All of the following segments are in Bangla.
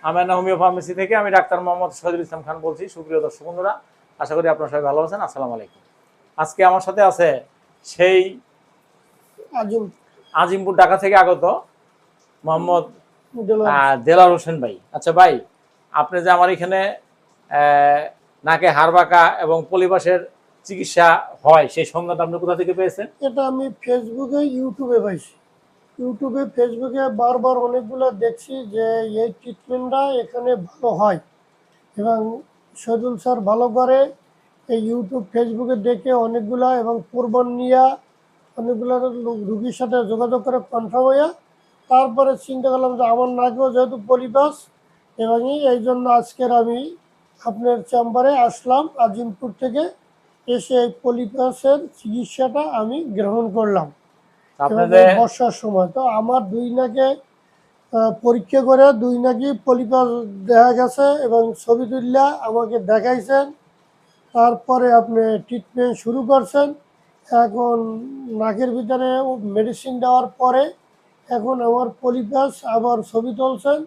আমেনা হোমিও ফার্মেসি থেকে আমি ডাক্তার মোহাম্মদ শহীদুল ইসলাম খান বলছি। সুপ্রিয় দর্শক বন্ধুরা, আশা করি আপনারা সবাই ভালো আছেন। আসসালামু আলাইকুম। আজকে আমার সাথে আছে সেই আজিমপুর ঢাকা থেকে আগত মোহাম্মদ দেলার হোসেন ভাই। আচ্ছা ভাই, আপনি যে আমার এখানে নাকে হাড়বাঁকা এবং পলিপাসের চিকিৎসা হয় সেই সংজ্ঞাটা আপনি কোথা থেকে পেয়েছেন? এটা আমি ফেসবুকে ইউটিউবে পাইছি। ইউটিউবে ফেসবুকে বারবার অনেকগুলো দেখছি যে এই ট্রিটমেন্টটা এখানে ভালো হয় এবং শহীদুল স্যার ভালো করে। এই ইউটিউব ফেসবুকে দেখে অনেকগুলা এবং প্রমাণ নিয়ে অনেকগুলো রুগীর সাথে যোগাযোগ করে কনফার্ম হইয়া তারপরে চিন্তা করলাম যে আমার নাকেও যেহেতু পলিপাস এবং এই জন্য আজকের আমি আপনার চেম্বারে আসলাম আজিমপুর থেকে। এসে এই পলিপাসের চিকিৎসাটা আমি গ্রহণ করলাম বর্ষার সময়। তো আমার দুই নাকে পরীক্ষা করে দুই নাকি পলিপাস দেখা গেছে এবং ছবি তুললে আমাকে দেখাইছেন, তারপরে আপনি ট্রিটমেন্ট শুরু করছেন। এখন নাকের ভিতরে মেডিসিন দেওয়ার পরে এখন আমার পলিপাস আবার ছবি তুলছেন।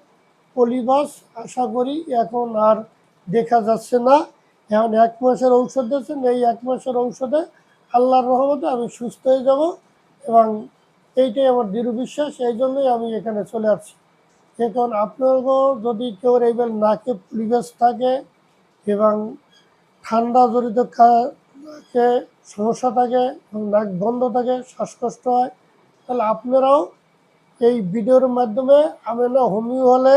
পলিপাস আশা করি এখন আর দেখা যাচ্ছে না। এখন 1 মাসের ঔষধ দিয়েছেন, এই 1 মাসের ঔষধে আল্লাহর রহমতে আমি সুস্থ হয়ে যাব এবং এইটাই আমার দৃঢ় বিশ্বাস। এই জন্যই আমি এখানে চলে আসছি। এখন আপনারও যদি কেউ এইবার নাকে পলিপাস থাকে এবং ঠান্ডা জড়িত নাকে সমস্যা থাকে এবং নাক বন্ধ থাকে, শ্বাসকষ্ট হয়, তাহলে আপনারাও এই ভিডিওর মাধ্যমে আমেনা হোমিও হলে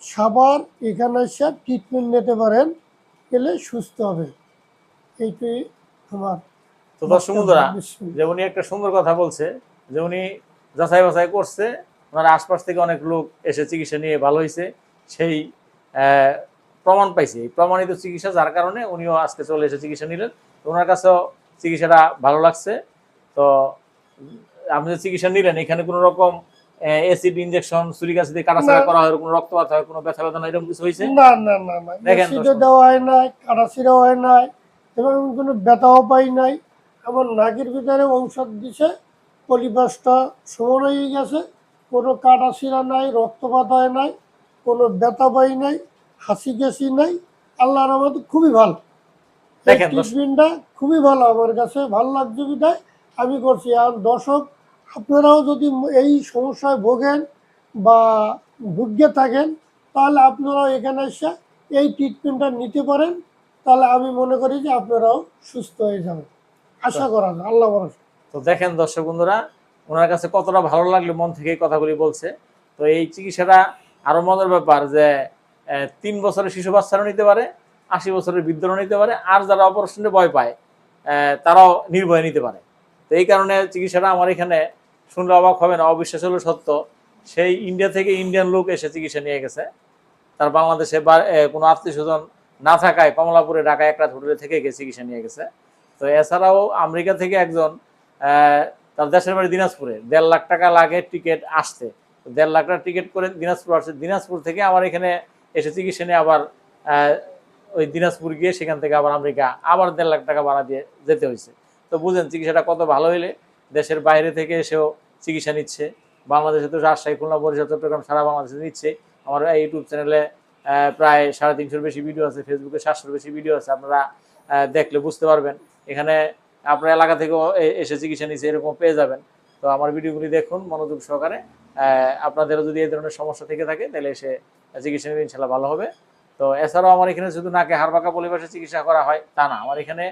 সাবার এখানে এসে ট্রিটমেন্ট নিতে পারেন, গেলে সুস্থ হবে। এইটাই আমার। তো দর্শক বন্ধুরা, যে উনি একটা সুন্দর কথা বলছে যে উনি যাচাই বাছাই করছে, ওনার আশপাশ থেকে অনেক লোক এসে চিকিৎসা নিয়ে ভালো হয়েছে, সেই প্রমাণ পাইছে। এই প্রমাণিত চিকিৎসা যার কারণে উনিও আজকে চলে এসে চিকিৎসা নিলেন। ওনার কাছেও চিকিৎসাটা ভালো লাগছে। তো আপনি যে চিকিৎসা নিলেন, এখানে কোনো রকম অ্যাসিড ইনজেকশন, সুরিক অ্যাসিড দিয়ে কাটাছেঁড়া করা হয়, কোনো রক্তপাত হয়, কোনো ব্যথা বেদনা এরকম কিছু হয়েছে? না না না না, অ্যাসিড দেওয়া হয় নাই, কাটাছেঁড়া হয় নাই এবং কোনো ব্যথাও পাই নাই। আমার নাকের ভিতরে ঔষধ দিছে, পলিপাসটা সমান হয়ে গেছে, কোনো কাটাছেঁড়া নাই, রক্তপাত হয় নাই, কোনো ব্যথা পাই নাই, হাসি কাশি নাই। আল্লাহর রহমতে খুবই ভালো। ট্রিটমেন্টটা খুবই ভালো, আমার কাছে ভালো লাগছে বিধায় আমি করছি। আর দর্শক, আপনারাও যদি এই সমস্যায় ভোগেন বা ভুগে থাকেন, তাহলে আপনারাও এখানে এসে এই ট্রিটমেন্টটা নিতে পারেন। তাহলে আমি মনে করি যে আপনারাও সুস্থ হয়ে যাবেন, আশা করা যায়, আল্লাহ ভরসা। তো দেখেন দর্শক বন্ধুরা, ওনার কাছে কতটা ভালো লাগলো, মন থেকে এই কথাগুলি বলছে। তো এই চিকিৎসাটা আরো মজার ব্যাপার যে 3 বছরের শিশু বাচ্চারাও নিতে পারে, 80 বছরের বৃদ্ধরাও নিতে পারে, আর যারা অপারেশনে ভয় পায় তারাও নির্ভয়ে নিতে পারে। তো এই কারণে চিকিৎসাটা আমার এখানে শুনলে অবাক হবে না, অবিশ্বাস হলো সত্য। সেই ইন্ডিয়া থেকে ইন্ডিয়ান লোক এসে চিকিৎসা নিয়ে গেছে। তার বাংলাদেশে কোনো আত্মীয় স্বজন না থাকায় কমলাপুরে ঢাকায় একটা হোটেলে থেকে চিকিৎসা নিয়ে গেছে। তো এছাড়াও আমেরিকা থেকে একজন, তার দেশের বাড়ি দিনাজপুরে, 1.5 লাখ টাকা লাগে টিকিট আসতে। 1.5 লাখ টাকা টিকিট করে দিনাজপুর আসছে। দিনাজপুর থেকে আমার এখানে এসে চিকিৎসা নিয়ে আবার ওই দিনাজপুর গিয়ে সেখান থেকে আবার আমেরিকা আবার 1.5 লাখ টাকা ভাড়া দিয়ে যেতে হয়েছে। তো বুঝেন চিকিৎসাটা কত ভালো হইলে দেশের বাইরে থেকে এসেও চিকিৎসা নিচ্ছে। বাংলাদেশে তো রাজশাহী, খুলনা, বরিশাল, চট্টগ্রাম সারা বাংলাদেশে নিচ্ছে। আমার এই ইউটিউব চ্যানেলে প্রায় 350-এর বেশি ভিডিও আছে, ফেসবুকে 700-এর বেশি ভিডিও আছে, আপনারা দেখলে বুঝতে পারবেন। এখানে আপনার এলাকা থেকেও এসে চিকিৎসা নিচ্ছে, এরকম পেয়ে যাবেন। তো আমার ভিডিওগুলি দেখুন মনোযোগ সহকারে। আপনাদেরও যদি এই ধরনের সমস্যা থেকে থাকে তাহলে এসে চিকিৎসা নিলে ইনশাল্লাহ ভালো হবে। তো এছাড়াও আমার এখানে শুধু নাকে হাড়বাঁকা পলিপাসের চিকিৎসা করা হয় তা না, আমার এখানে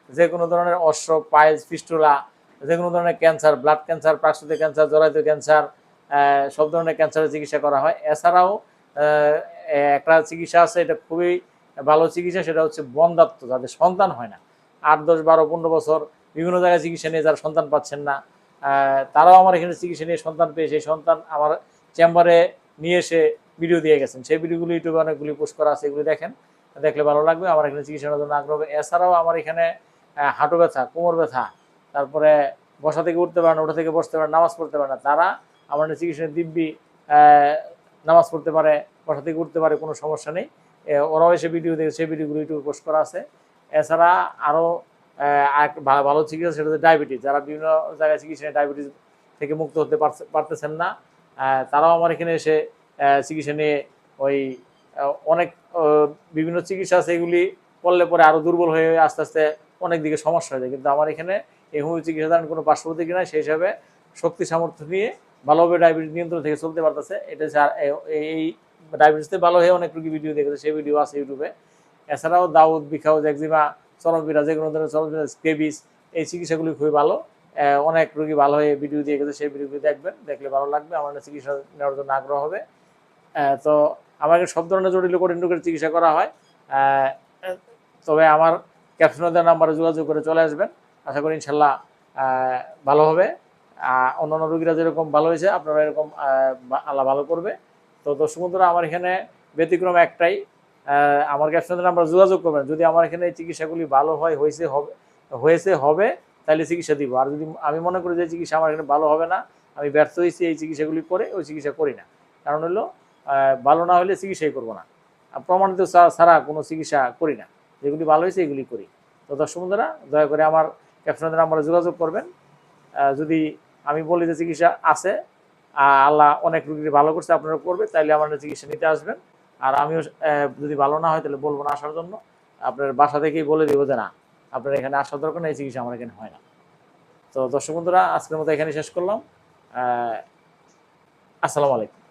যে কোনো ধরনের অস্ট্রোক, পাইলস, ফিস্টুলা, যে কোনো ধরনের ক্যান্সার, ব্লাড ক্যান্সার, প্রাকৃতিক ক্যান্সার, জরায়ু ক্যান্সার, সব ধরনের ক্যান্সারের চিকিৎসা করা হয়। এছাড়াও একটা চিকিৎসা আছে, এটা খুবই ভালো চিকিৎসা, সেটা হচ্ছে বন্ধ্যাত্ব, যাদের সন্তান হয় না, 8, 10, 12, 15 বছর বিভিন্ন জায়গায় চিকিৎসা নিয়ে যারা সন্তান পাচ্ছেন না, তারাও আমার এখানে চিকিৎসা নিয়ে সন্তান পেয়ে সেই সন্তান আমার চেম্বারে নিয়ে এসে ভিডিও দিয়ে গেছেন। সেই ভিডিওগুলো ইউটিউবে অনেকগুলি পোস্ট করা আছে, এগুলি দেখেন, দেখলে ভালো লাগবে। আমার এখানে চিকিৎসার জন্য আগ্রহ। এছাড়াও আমার এখানে হাঁটু ব্যথা, কোমর ব্যথা, তারপরে বসা থেকে উঠতে পারে না, ওঠা থেকে বসতে পারে, নামাজ পড়তে পারে না, তারা আমার চিকিৎসা দিব্যি নামাজ পড়তে পারে, বসা থেকে উঠতে পারে, কোনো সমস্যা নেই। ওরাও এসে ভিডিও দেখে সেই ভিডিওগুলো ইউটিউবে পোস্ট করা আছে। এছাড়া আরও ভালো চিকিৎসা, সেটা হচ্ছে ডায়াবেটিস। যারা বিভিন্ন জায়গায় চিকিৎসা নিয়ে ডায়াবেটিস থেকে মুক্ত হতে পারতেছেন না, তারাও আমার এখানে এসে চিকিৎসা নিয়ে ওই অনেক বিভিন্ন চিকিৎসা আছে, এগুলি করলে পরে আরও দুর্বল হয়ে আস্তে আস্তে অনেক দিকে সমস্যা হয়ে যায়। কিন্তু আমার এখানে এই হোমিও চিকিৎসা দ্বারা কোনো পার্শ্ব প্রতিক্রিয়া নাই, সেই হিসাবে শক্তি সামর্থ্য নিয়ে ভালোভাবে ডায়াবেটিস নিয়ন্ত্রণ থেকে চলতে পারতেছে। এটা হচ্ছে এই ডায়াবেটিসতে ভালো হয়ে অনেক রোগী ভিডিও দেখেছে, সেই ভিডিও আছে ইউটিউবে। এছাড়াও দাউদ, বিখাউজ, একজিমা, চরমপীড়া, যে কোনো ধরনের চরমপীড়া, স্কেবিস, এই চিকিৎসাগুলি খুবই ভালো। অনেক রোগী ভালো হয়ে ভিডিও দিয়ে গেছে, সেই ভিডিওগুলি দেখবেন, দেখলে ভালো লাগবে, আমার চিকিৎসা নেওয়ার জন্য আগ্রহ হবে। তো আমাকে সব ধরনের জটিল কঠিন রোগের চিকিৎসা করা হয়। তবে আমার ক্যাপশনে দেওয়া নাম্বারে যোগাযোগ করে চলে আসবেন, আশা করি ইনশাল্লাহ ভালো হবে। অন্যান্য রোগীরা যেরকম ভালো হয়েছে আপনারা এরকম আল্লাহ ভালো করবে। তো দর্শক বন্ধুরা, আমার এখানে ব্যতিক্রম একটাই, আমার ক্যাপশনে দেওয়া নাম্বারে যোগাযোগ করবেন। যদি আমার এখানে এই চিকিৎসাগুলি ভালো হয়, হয়েছে হবে, তাহলে চিকিৎসা দিব। আর যদি আমি মনে করি যে চিকিৎসা আমার এখানে ভালো হবে না, আমি ব্যর্থ হয়েছি এই চিকিৎসাগুলি করে, ওই চিকিৎসা করি না। কারণ হলো ভালো না হলে চিকিৎসাই করবো না, প্রমাণিত ছাড়া কোনো চিকিৎসা করি না। যেগুলি ভালো হয়েছে এগুলি করি। তো দর্শক বন্ধুরা, দয়া করে আমার ক্যাপশনের নাম্বারে যোগাযোগ করবেন। যদি আমি বলি যে চিকিৎসা আছে, আল্লাহ অনেক রোগীকে ভালো করছে, আপনারা করবে, তাইলে আমার চিকিৎসা নিতে আসবেন। আর আমিও যদি ভালো না হয় তাহলে বলবো না আসার জন্য, আপনার বাসা থেকেই বলে দেবো যে না, আপনার এখানে আসার দরকার নেই, এই চিকিৎসা আমার এখানে হয় না। তো দর্শক বন্ধুরা, আজকের মতো এখানে শেষ করলাম। আসসালামু আলাইকুম।